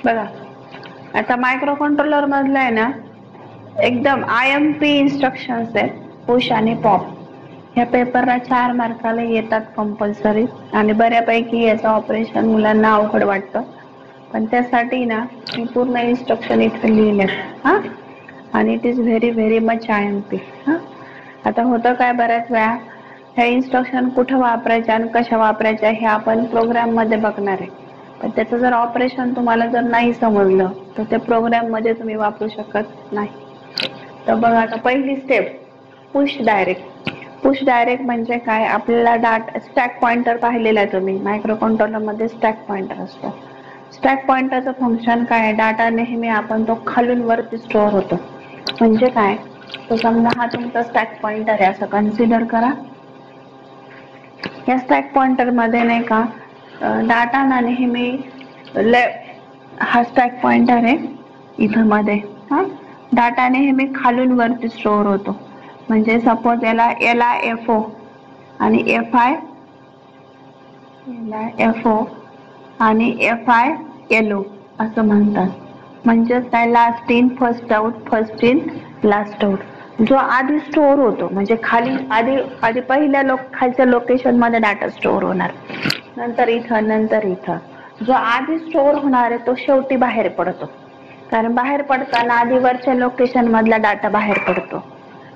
बघा आता micro controller मधलं आहे ना एकदम IMP इन्स्ट्रक्शन्स आहेत, पुश आणि पॉप. ह्या पेपरला 4 मार्काला येतात कंपल्सरी आणि बऱ्यापैकी याचं ऑपरेशन मुलांना अवघड वाटतं, पण त्यासाठी ना मी पूर्ण इन्स्ट्रक्शन इथे लिहिलेत हां. आणि it is very very much IMP. हां, आता होतं काय बऱ्याच वेळा ह्या इन्स्ट्रक्शन कुठं वापरायच्या आणि कशा वापरायच्या हे आपण प्रोग्राममध्ये बघणार आहे, पण त्याचं जर ऑपरेशन तुम्हाला जर नाही समजलं तर त्या प्रोग्राममध्ये तुम्ही वापरू शकत नाही. तर बघा आता पहिली step push direct. Push direct म्हणजे काय, आपल्याला डाटा स्टॅक पॉइंटर पाहिलेला आहे तुम्ही, मायक्रो कंट्रोलरमध्ये स्टॅक पॉइंटर असतो. स्टॅक पॉइंटरचं फंक्शन काय आहे, डाटा नेहमी आपण तो खालून वरती स्टोअर होतो. म्हणजे काय, तो समजा हा तुमचा स्टॅक पॉइंटर आहे असं कन्सिडर करा. या स्टॅक पॉइंटर मध्ये नाही का डाटा ना नेहमी हा स्टॅक पॉइंटर आहे इथं मध्ये हा, डाटा नेहमी खालून वरती स्टोअर होतो. म्हणजे सपोज याला FO आणि FO आणि FILO असं म्हणतात. म्हणजे काय, last in first out, first in last out. जो आधी स्टोअर होतो म्हणजे खाली आधी पहिल्या खालच्या लोकेशन मध्ये डाटा स्टोअर होणार, नंतर इथं. जो आधी स्टोअर होणार आहे तो शेवटी बाहेर पडतो, कारण बाहेर पडताना आधी वरच्या लोकेशन मधला डाटा बाहेर पडतो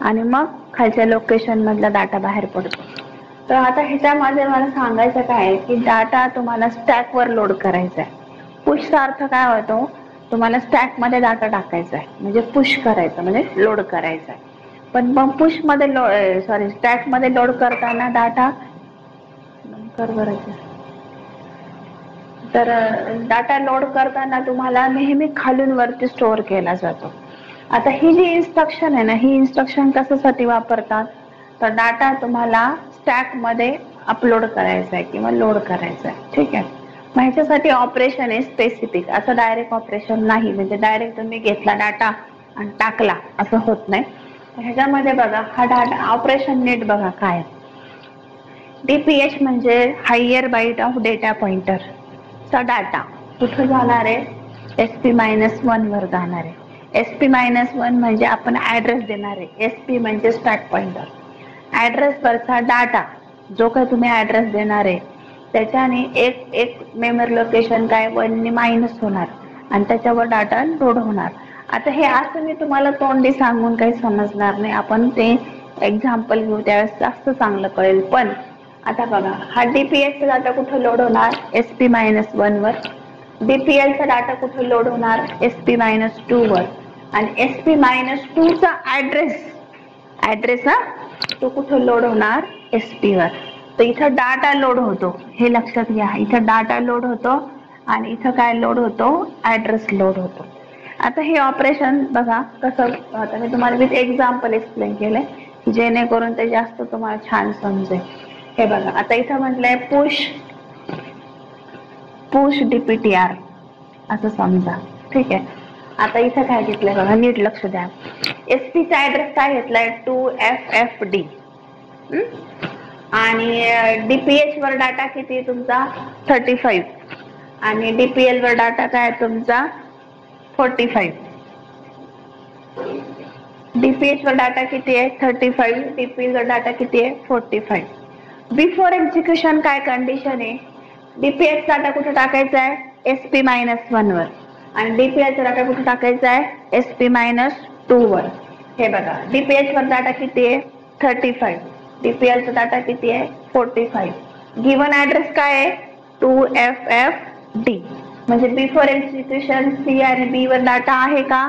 आणि मग खालच्या लोकेशन मधला डाटा बाहेर पडतो. तर आता ह्याच्यामध्ये मला सांगायचं काय आहे की डाटा तुम्हाला स्टॅक वर लोड करायचा आहे. पुशचा अर्थ काय होतो, तुम्हाला स्टॅक मध्ये डाटा टाकायचा आहे म्हणजे पुश करायचं म्हणजे लोड करायचा आहे. पण मग पुश मध्ये स्टॅक मध्ये लोड करताना डाटा तर डाटा लोड करताना तुम्हाला नेहमी खालून वरती स्टोअर केला जातो. आता ही जी इन्स्ट्रक्शन आहे ना, ही इन्स्ट्रक्शन कशासाठी वापरतात, तर डाटा तुम्हाला स्टॅक मध्ये अपलोड करायचा आहे किंवा लोड करायचा आहे. ठीक आहे, मग ह्याच्यासाठी ऑपरेशन आहे स्पेसिफिक, असं डायरेक्ट ऑपरेशन नाही. म्हणजे डायरेक्ट तुम्ही घेतला डाटा आणि टाकला असं होत नाही. ह्याच्यामध्ये बघा हा डाटा ऑपरेशन नीट बघा काय. DPH म्हणजे higher byte of data pointer चा डाटा कुठं जाणार आहे, SP-1 वर जाणार आहे. SP-1 म्हणजे आपण ऍड्रेस देणार आहे. SP म्हणजे स्टॅक पॉइंटर. ऍड्रेस वरचा डाटा जो काही तुम्ही ऍड्रेस देणार आहे त्याच्याने एक मेमरी लोकेशन काय 1 ने मायनस होणार आणि त्याच्यावर डाटा लोड होणार. आता हे असं मी तुम्हाला तोंडी सांगून काही समजणार नाही, आपण ते एक्झाम्पल घेऊ त्यावेळेस जास्त चांगलं कळेल. पण आता बघा हा DPH चा डाटा कुठं लोड होणार, SP-1 वर. DPL चा डाटा कुठं लोड होणार, SP-2 वर. आणि SP-2 चा ऍड्रेस तो कुठं लोड होणार, SP वर. तर इथं डाटा लोड होतो, हे लक्षात घ्या. इथं डाटा लोड होतो आणि इथं काय लोड होतो, ऍड्रेस लोड होतो. आता हे ऑपरेशन बघा कसं, आता मी तुम्हाला विथ एक्झाम्पल एक्सप्लेन केलंय जेणेकरून ते जास्त तुम्हाला छान समजेल. हे बघा आता इथं म्हटलंय पुश DPTR असं समजा. ठीक आहे, आता इथं काय घेतलंय बघा, नीट लक्ष द्या. SP चा ऍड्रेस काय घेतलाय 2FFD आणि DPH वर डाटा किती आहे तुमचा 35 आणि DPL वर डाटा काय तुमचा 45. DPH वर डाटा किती आहे 35, DPL वर डाटा किती आहे 45. बिफोर एक्झिक्युशन काय कंडिशन आहे, DPH डाटा कुठे टाकायचा आहे SP-1 वर आणि DPL चा डाटा कुठे टाकायचा आहे SP-2 वर. हे बघा DPH वर डाटा किती आहे 35, DPL चा डाटा किती आहे 45. गिवन ऍड्रेस काय आहे 2FFD. म्हणजे बिफोर एक्झिक्युशन C आणि B वर डाटा आहे का,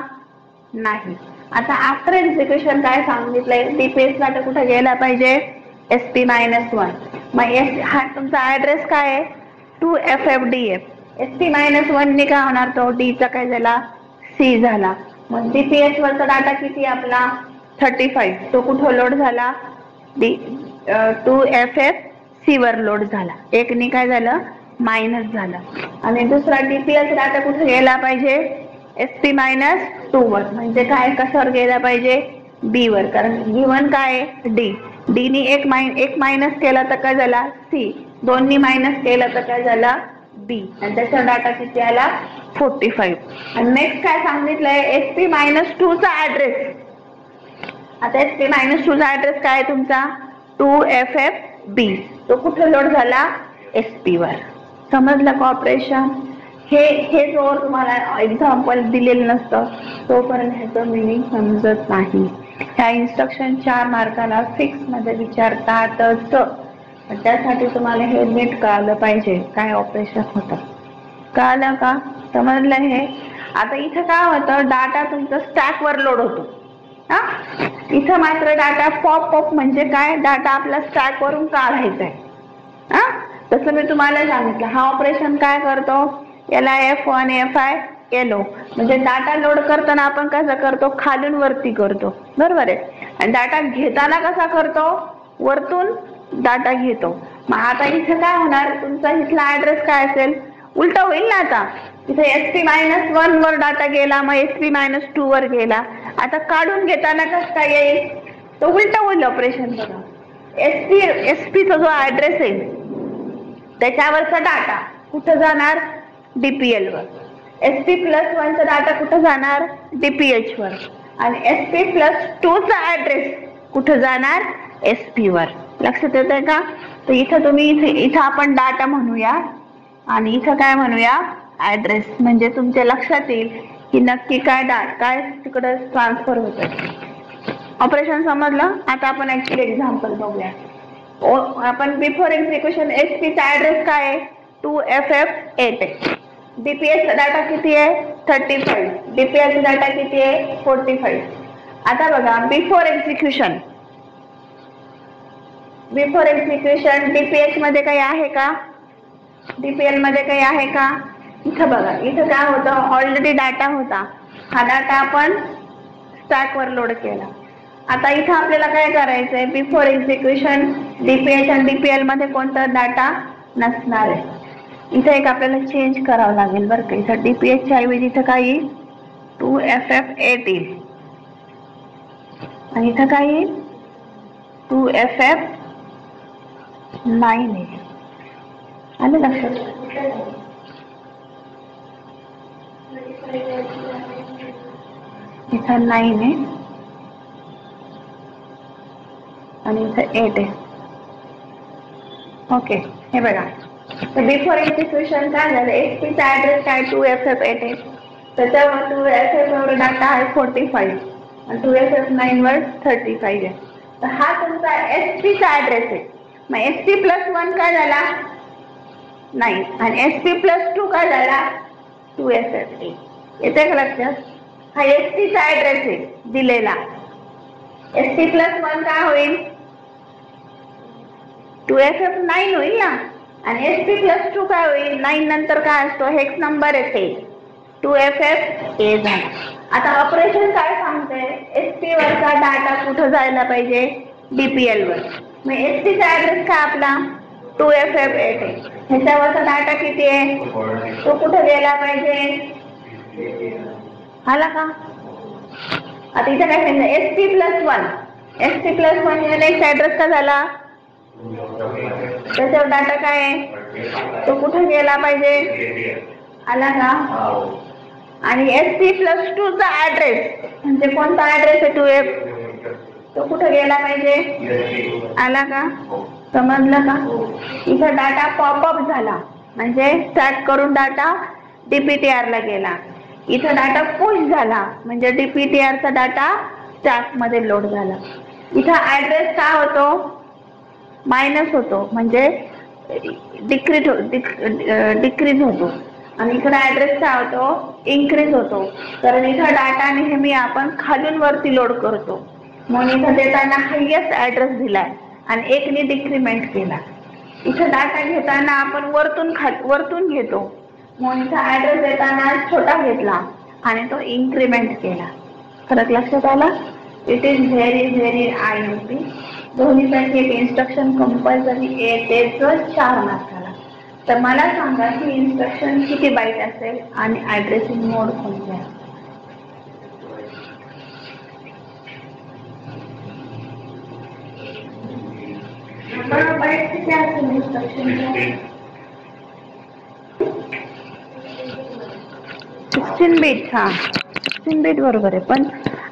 नाही. आता आफ्टर एक्झिक्युशन काय सांगितलंय, DPH डाटा कुठे गेला पाहिजे SP-1. मग हा तुमचा ऍड्रेस काय आहे 2FFD आहे. SP-1 ने काय होणार, तो D चा काय झाला C झाला. मग DPH वरचा डाटा किती आपला 35, तो कुठं लोड झाला 2FFC वर लोड झाला. एक ने काय झालं मायनस झालं. आणि दुसरा DPL चा डाटा कुठे गेला पाहिजे SP-2 वर. म्हणजे काय कशावर गेला पाहिजे B वर, कारण गिवन काय D ने एक मायनस केला तर काय झाला C, 2 ने मायनस केला तर काय झाला B आणि त्याचा डाटा किती आला 45. आणि नेक्स्ट काय सांगितलंय, SP-2 चा ऍड्रेस. आता SP-2 चा ऍड्रेस काय आहे तुमचा, 2FFB. तो कुठे लोड झाला, SP वर. समजलं का ऑपरेशन. हे जोर तुम्हाला एक्झाम्पल दिलेलं नसतं तोपर्यंत ह्याचं मिनिंग समजत नाही. ह्या इन्स्ट्रक्शन 4 मार्काला फिक्स मध्ये विचारतातच. त्यासाठी तुम्हाला हे नीट कळालं पाहिजे काय ऑपरेशन होतं. कळालं का, समजलं हे. आता इथं काय होतं, डाटा तुमचा स्टॅक वर लोड होतो. हा, इथं मात्र डाटा पॉप म्हणजे काय, डाटा आपला स्टॅक वरून काढायचा आहे. हा, तसं मी तुम्हाला सांगितलं. हा ऑपरेशन काय करतो, याला F1 Fi LO म्हणजे डाटा लोड करताना आपण कसं करतो, खालून वरती करतो, बरोबर आहे. आणि डाटा घेताना कसा करतो, वरतून डाटा घेतो. मग आता इथे काय होणार, तुमचा इथला ऍड्रेस काय असेल, उलट होईल ना. आता इथे SP-1 वर डाटा गेला, मग SP-2 वर गेला. आता काढून घेताना कसं काय येईल, तो उलट होईल ऑपरेशन. बघा, SP चा जो ऍड्रेस आहे त्याच्यावरचा डाटा कुठं जाणार, DPL वर. SP+1 चा डाटा कुठं जाणार, DPH वर. आणि SP+2 चा ऍड्रेस कुठं जाणार, SP वर. लक्षात येतंय का. तर इथं तुम्ही इथं आपण डाटा म्हणूया आणि इथं काय म्हणूया, ऍड्रेस. म्हणजे तुमच्या लक्षात येईल की नक्की काय तिकडे ट्रान्सफर होतं. ऑपरेशन समजलं. आता आपण ऍक्च्युअली एक्झाम्पल बघूया. आपण बिफोर एक्झिक्युशन SP चा ऍड्रेस काय आहे, 2FF8 आहे. DPH चा डाटा किती आहे, 35. DPL चा डाटा किती आहे, 45. आता बघा, बिफोर एक्झिक्युशन DPH मध्ये काही आहे का, DPL मध्ये काही आहे का. इथं बघा, इथं काय होतं, ऑलरेडी डाटा होता. हा डाटा आपण स्टॅक वर लोड केला. आता इथं आपल्याला काय करायचंय, बिफोर एक्झिक्युशन DPH आणि DPL मध्ये कोणता डाटा नसणार आहे. इथं एक आपल्याला चेंज करावं लागेल बरं का. इथं DPH च्या ऐवजी इथं काय येईल, 2FF8 येईल. आणि इथं काय येईल, 2FF9 येईल. आलं लक्षात. इथं 9 आहे आणि इथं 8 आहे. ओके, हे बघा. तर बिफोर एक्झिक्युशन काय झालं, SP चा ऍड्रेस काय, 2FF8 आहे. त्याच्यावर 2FF वर डाटा आहे 45 आणि 2FF9 वर 35 आहे. तर हा तुमचा SP चा ऍड्रेस आहे. मग SP+1 काय झाला, 9 आणि SP+2 काय झाला, 2FF8. येते का लक्षात. हा SP चा ऍड्रेस आहे दिलेला. SP+1 काय होईल, 2FF9 होईल ना. आणि SP+2 काय होईल, 9 नंतर काय असतो, हेक्स नंबर येते, 2FF8 झाला. आता ऑपरेशन काय सांगते, SP वरचा डाटा कुठं जायला पाहिजे, DPL वर. मग SP चा ऍड्रेस काय आपला, 2FF8 आहे. ह्याच्यावरचा डाटा किती आहे, तो कुठं गेला पाहिजे, आला का. आता इथे काय सांगितलं, SP+1 नेक्स्ट ऍड्रेस का झाला, त्याच्यावर डाटा काय आहे, तो कुठे गेला पाहिजे, आला का. आणि SP+2 चा ऍड्रेस म्हणजे कोणता ऍड्रेस आहे, 2F, तो कुठे गेला पाहिजे, आला का. समजलं का. इथं डाटा पॉपअप झाला म्हणजे स्टॅक करून डाटा DPTR ला गेला. इथं डाटा पुश झाला म्हणजे DPTR चा डाटा स्टॅक मध्ये लोड झाला. इथं ऍड्रेस काय होतो, मायनस होतो म्हणजे डिक्रीज होतो. आणि इकडे ऍड्रेस काय होतो, इन्क्रीज होतो. कारण इथं डाटा नेहमी आपण खालून वरती लोड करतो. म्हणून इथं देताना हायेस्ट ऍड्रेस दिलाय आणि एकने डिक्रीमेंट केला. इथं डाटा घेताना आपण वरतून घेतो. म्हणून इथं ऍड्रेस देताना छोटा घेतला आणि तो इन्क्रीमेंट केला. फरक लक्षात आला. It is very IMP. दोन्हीपैकी एक इन्स्ट्रक्शन कंपल्सरी येतेच 4 मार्काला. तर मला सांगा की इन्स्ट्रक्शन किती बाईट असेल आणि ऍड्रेसिंग मोड कोणते आहे. बाईट किती असेल इन्स्ट्रक्शन, 16 बीट, हा 16 बीट बरोबर आहे, पण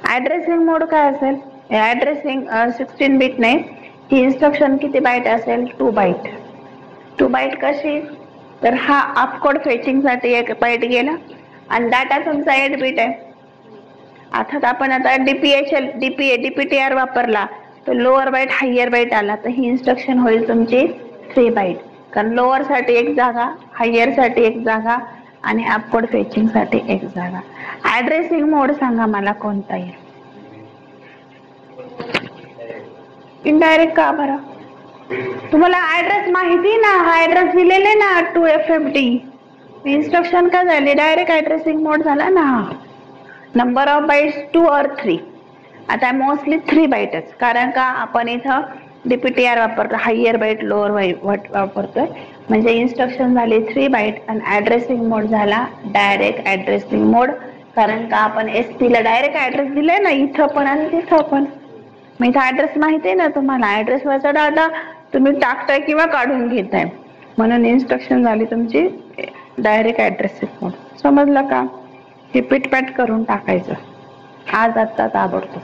ऍड्रेसिंग मोड काय असेल? ऍड्रेसिंग 16 बीट नाही, ही इन्स्ट्रक्शन किती बाईट असेल? 2 बाईट. 2 बाईट कशी? तर हा अपकोड फेचिंग साठी 1 बाईट गेला आणि डाटा तुमचा 8 बीट आहे. अर्थात आपण आता डीपीटीआर वापरला तर लोअर बाईट हायर बाईट आला, तर ही इन्स्ट्रक्शन होईल तुमची 3 बाईट, कारण लोअर साठी 1 जागा, हायर साठी 1 जागा आणि अपकोड फेचिंग साठी 1 जागा. ऍड्रेसिंग मोड सांगा मला कोणता येईल? इनडायरेक्ट का बरं? तुम्हाला ऍड्रेस माहिती ना, हा ऍड्रेस दिलेले ना 2FFD. इन्स्ट्रक्शन का झाली? डायरेक्ट ऍड्रेसिंग मोड झाला ना. नंबर ऑफ बाईट्स 2 और 3. आता मोस्टली 3 बाईटच, कारण का आपण इथं डीपीटीआर वापरतो, हायर बाईट लोअर बाईट वापरतोय, म्हणजे इन्स्ट्रक्शन झाली 3 बाईट आणि ऍड्रेसिंग मोड झाला डायरेक्ट ऍड्रेसिंग मोड, कारण का आपण एसपी ला डायरेक्ट ऍड्रेस दिलाय ना, इथं पण आणि तिथं पण. मग इथं ऍड्रेस माहिती आहे ना तुम्हाला, ऍड्रेस वरचा डाटा तुम्ही टाकताय किंवा काढून घेताय, म्हणून इन्स्ट्रक्शन झाली तुमची डायरेक्ट ऍड्रेसिंग मोड. समजलं का? हे पिटपॅट करून टाकायचं आज आत्ता ताबडतोब.